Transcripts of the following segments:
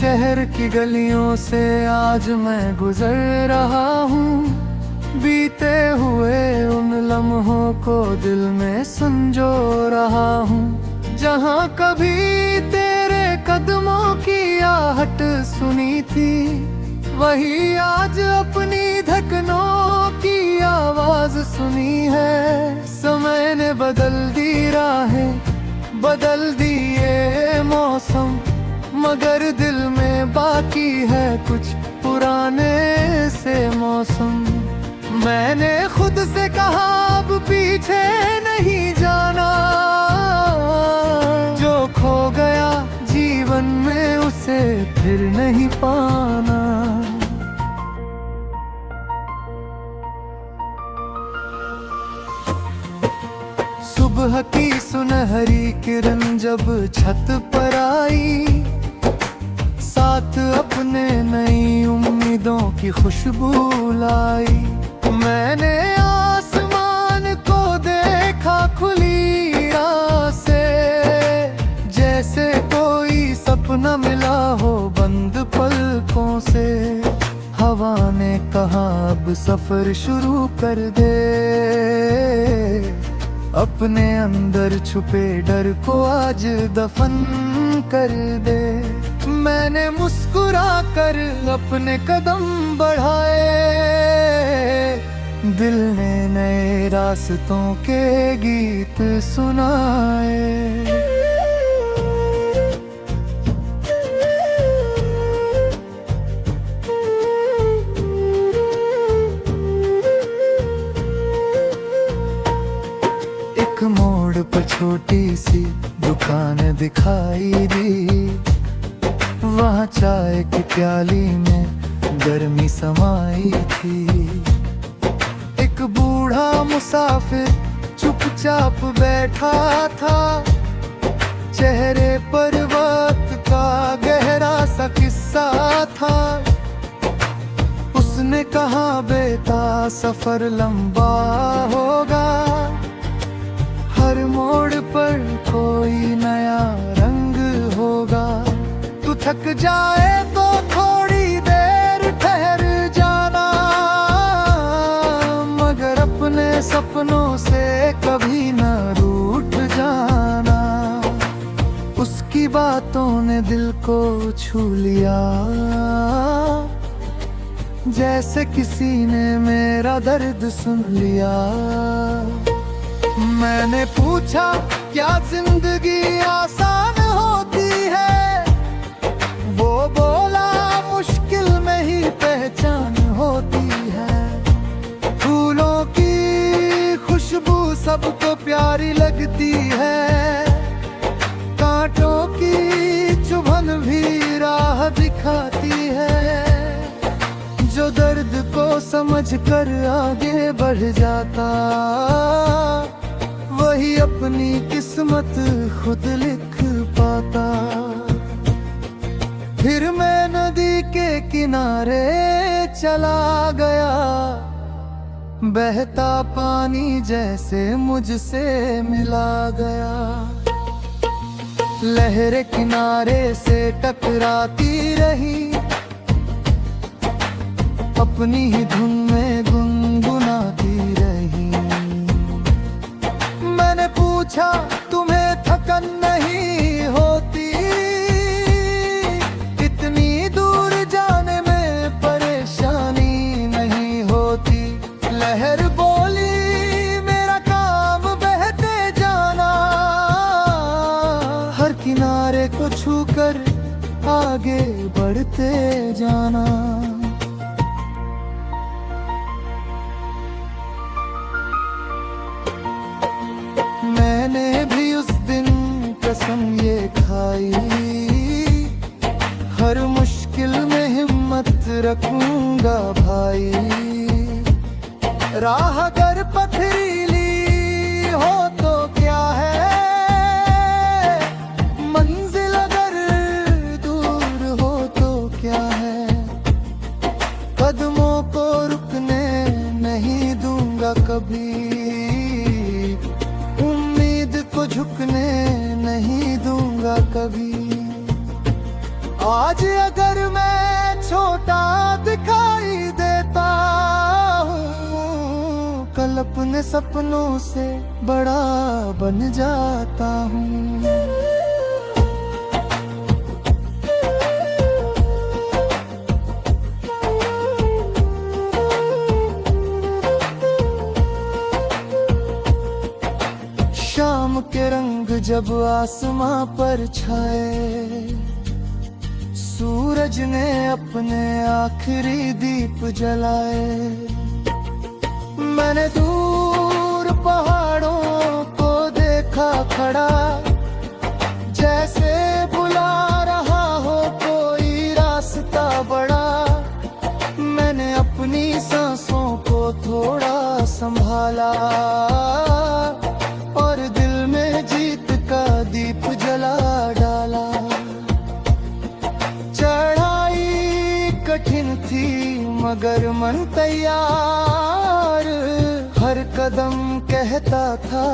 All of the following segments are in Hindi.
शहर की गलियों से आज मैं गुजर रहा हूँ। बीते हुए उन लम्हों को दिल में संजो रहा हूँ। जहाँ कभी तेरे कदमों की आहट सुनी थी, वही आज अपनी धड़कनों की आवाज सुनी है। समय ने बदल दी राहें, बदल दिए मौसम, मगर दिल में बाकी है कुछ पुराने से मौसम। मैंने खुद से कहा अब पीछे नहीं जाना, जो खो गया जीवन में उसे फिर नहीं पाना। सुबह की सुनहरी किरण जब छत पर आई, साथ अपने नई उम्मीदों की खुशबू लाई। मैंने आसमान को देखा खुली राह से, जैसे कोई सपना मिला हो बंद पलकों से। हवा ने कहा अब सफर शुरू कर दे, अपने अंदर छुपे डर को आज दफन कर दे। मैंने मुस्कुरा कर अपने कदम बढ़ाए, दिल ने नए रास्तों के गीत सुनाए। एक मोड़ पर छोटी सी दुकान दिखाई दी, वहाँ चाय की प्याली में गर्मी समाई थी। एक बूढ़ा मुसाफिर चुपचाप बैठा था, चेहरे पर वक्त का गहरा सा किस्सा था। उसने कहा बेटा सफर लंबा होगा, हर मोड़ पर कोई नया रंग होगा। तू थक जाए तो थोड़ी देर ठहर जाना, मगर अपने सपनों से कभी न रूठ जाना। उसकी बातों ने दिल को छू लिया, जैसे किसी ने मेरा दर्द सुन लिया। मैंने पूछा क्या जिंदगी आसान होती है, वो बोला मुश्किल में ही पहचान होती है। फूलों की खुशबू सबको प्यारी लगती है, कांटों की चुभन भी राह दिखाती है। जो दर्द को समझ कर आगे बढ़ जाता, वही अपनी किस्मत खुद लिख पाता। फिर मैं नदी के किनारे चला गया, बहता पानी जैसे मुझसे मिला गया। लहरें किनारे से टकराती रही, अपनी ही धुन में गुनगुनाती रही। मैंने पूछा तुम्हें थकन नहीं होती, इतनी दूर जाने में परेशानी नहीं होती। लहर बोली मेरा काम बहते जाना, हर किनारे को छूकर आगे बढ़ते जाना। मैंने भी उस दिन कसम ये खाई, हर मुश्किल में हिम्मत रखूंगा भाई। राह अगर पथरीली हो तो क्या है, मंजिल अगर दूर हो तो क्या है। कदमों को रुकने नहीं दूंगा कभी, झुकने नहीं दूंगा कभी। आज अगर मैं छोटा दिखाई देता हूँ, कल अपने सपनों से बड़ा बन जाता हूँ। शाम के रंग जब आसमां पर छाए, सूरज ने अपने आखिरी दीप जलाए, मैंने दूर पहाड़ों को देखा खड़ा, जैसे बुला रहा हो कोई रास्ता बड़ा। मैंने अपनी सांसों को थोड़ा संभाला और दिल में जीत का दीप जला डाला। चढ़ाई कठिन थी मगर मन तैयार, हर कदम कहता था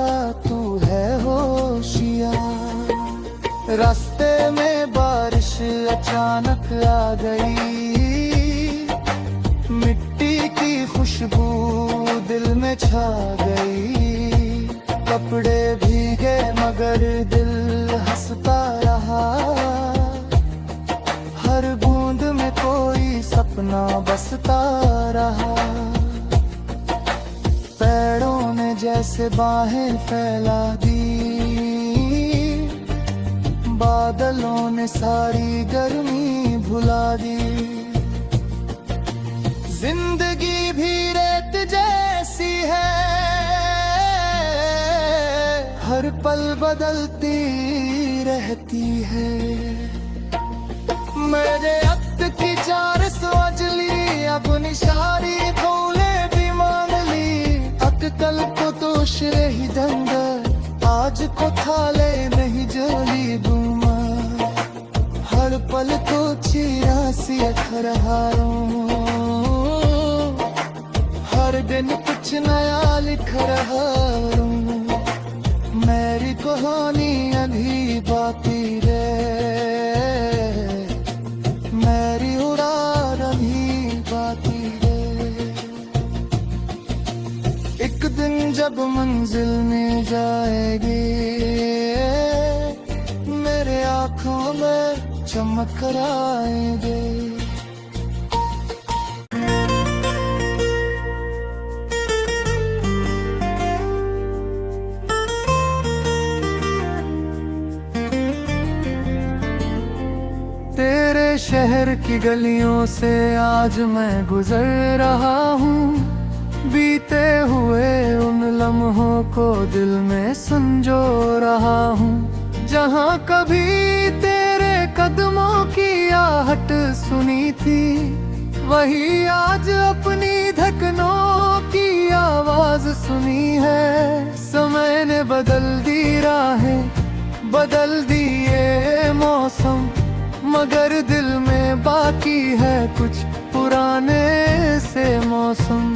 तू है होशियार। रास्ते में बारिश अचानक आ गई, मिट्टी की खुशबू दिल में छा गई। कपड़े भीगे मगर दिल हंसता रहा, हर बूंद में कोई सपना बसता रहा। पेड़ों ने जैसे बाहें फैला दी, बादलों ने सारी गर्मी भुला दी। जिंदगी भी रेत जैसी है, हर पल बदलती रहती है। मेरे अक्त की 400 अजली अपनी सारी भूले भी मान ली। अटकल को तो ही दंगर, आज को थाले नहीं जोली दूमा। हर पल को चीरा सी रहा हूँ, हर दिन कुछ नया लिख रहा हूँ। मेरी कहानी अभी बाकी रे, मेरी उड़ान अभी बाकी रे। एक दिन जब मंजिल में जाएगी, मेरे आँखों में चमक आएंगे। तेरे शहर की गलियों से आज मैं गुजर रहा हूँ। बीते हुए उन लम्हों को दिल में संजो रहा हूँ। जहाँ कभी तेरे कदमों की आहट सुनी थी, वही आज अपनी धड़कनों की आवाज सुनी है। समय ने बदल दी राहें, बदल दिए मौसम, मगर दिल में बाकी है कुछ पुराने से मौसम।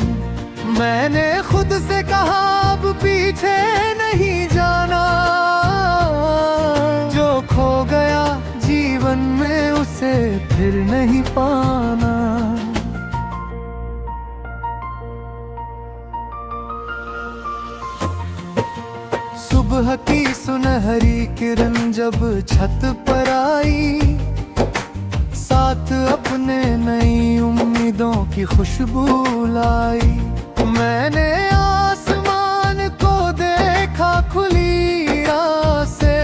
मैंने खुद से कहा अब पीछे नहीं जाना, जो खो गया जीवन में उसे फिर नहीं पाना। सुबह की सुनहरी किरण जब छत पर आई, साथ अपने नई उम्मीदों की खुशबू लाई। मैंने आसमान को देखा खुली राह से,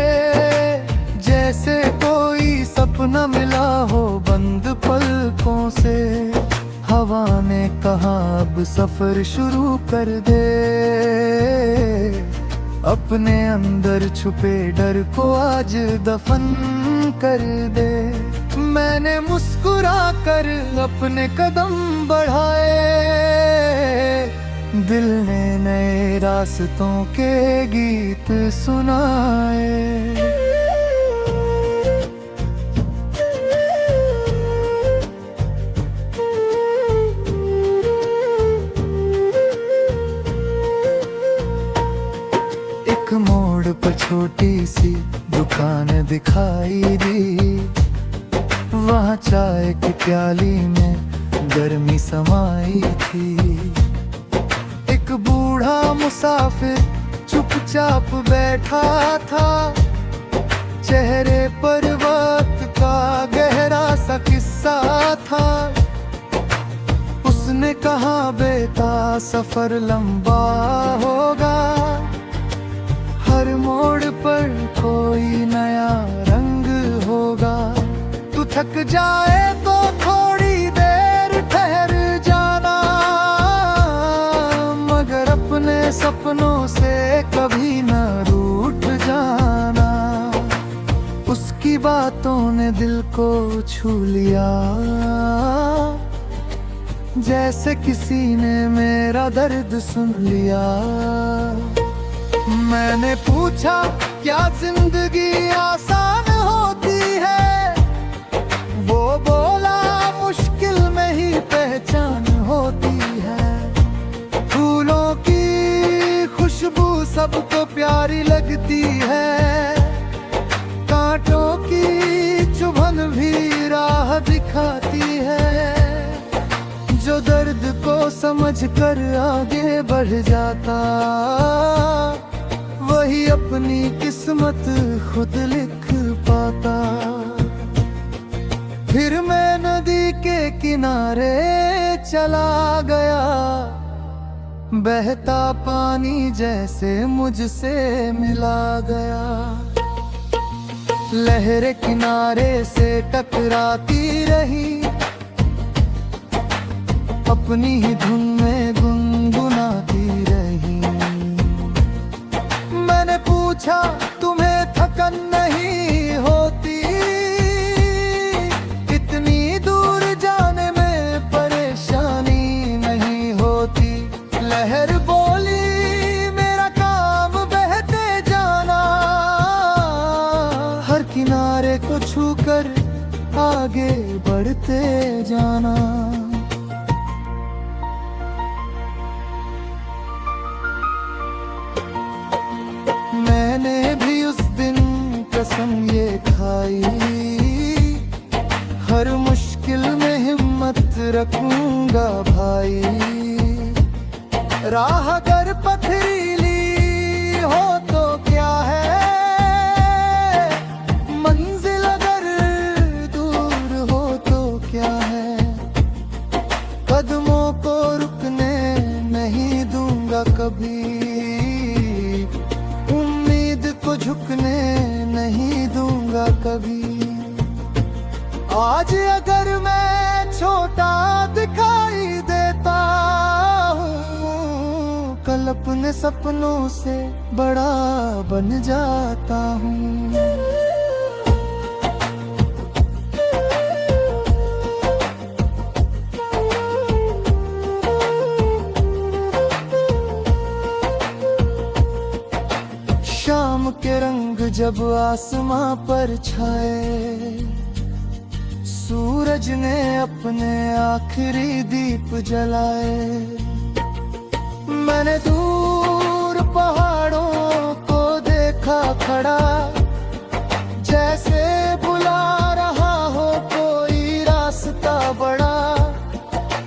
जैसे कोई सपना मिला हो बंद पलकों से। हवा ने कहा अब सफर शुरू कर दे, अपने अंदर छुपे डर को आज दफन कर दे। मैंने मुस्कुरा कर अपने कदम बढ़ाए, दिल ने नए रास्तों के गीत सुनाए। एक मोड़ पर छोटी सी दुकान दिखाई दी, वहाँ चाय की प्याली में गर्मी समाई थी। एक बूढ़ा मुसाफिर चुपचाप बैठा था, चेहरे पर वक्त का गहरा सा किस्सा था। उसने कहा, बेटा सफर लंबा होगा, हर मोड़ पर कोई नया रंग होगा। तू थक जाए तो थोड़ी देर ठहर जाना, मगर अपने सपनों से कभी न रूठ जाना। उसकी बातों ने दिल को छू लिया, जैसे किसी ने मेरा दर्द सुन लिया। मैंने पूछा, क्या जिंदगी आसान होती है? वो बोला, मुश्किल में ही पहचान होती है। फूलों की खुशबू सबको प्यारी लगती है, कांटों की चुभन भी राह दिखाती है। जो दर्द को समझकर आगे बढ़ जाता, वही अपनी किस्मत खुद लिख पाता। फिर मैं नदी के किनारे चला गया, बहता पानी जैसे मुझसे मिला गया। लहरें किनारे से टकराती रही, अपनी ही धुन में गुनगुनाती रही। मैंने पूछा, तुम्हें थकन नहीं होती? इतनी दूर जाने में परेशानी नहीं होती? लहर बोली, मेरा काम बहते जाना, हर किनारे को छूकर आगे बढ़ते जाना। मैंने भी उस दिन कसम ये खाई, हर मुश्किल में हिम्मत रखूंगा भाई। राह अगर पथरीली हो तो क्या है, मंजिल अगर दूर हो तो क्या है। कदमों को रुकने नहीं दूंगा कभी, झुकने नहीं दूंगा कभी। आज अगर मैं छोटा दिखाई देता हूँ, कल अपने सपनों से बड़ा बन जाता हूँ। शाम के रंग जब आसमां पर छाए, सूरज ने अपने आखिरी दीप जलाए। मैंने दूर पहाड़ों को देखा खड़ा, जैसे बुला रहा हो कोई रास्ता बड़ा।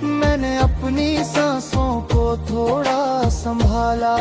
मैंने अपनी सांसों को थोड़ा संभाला,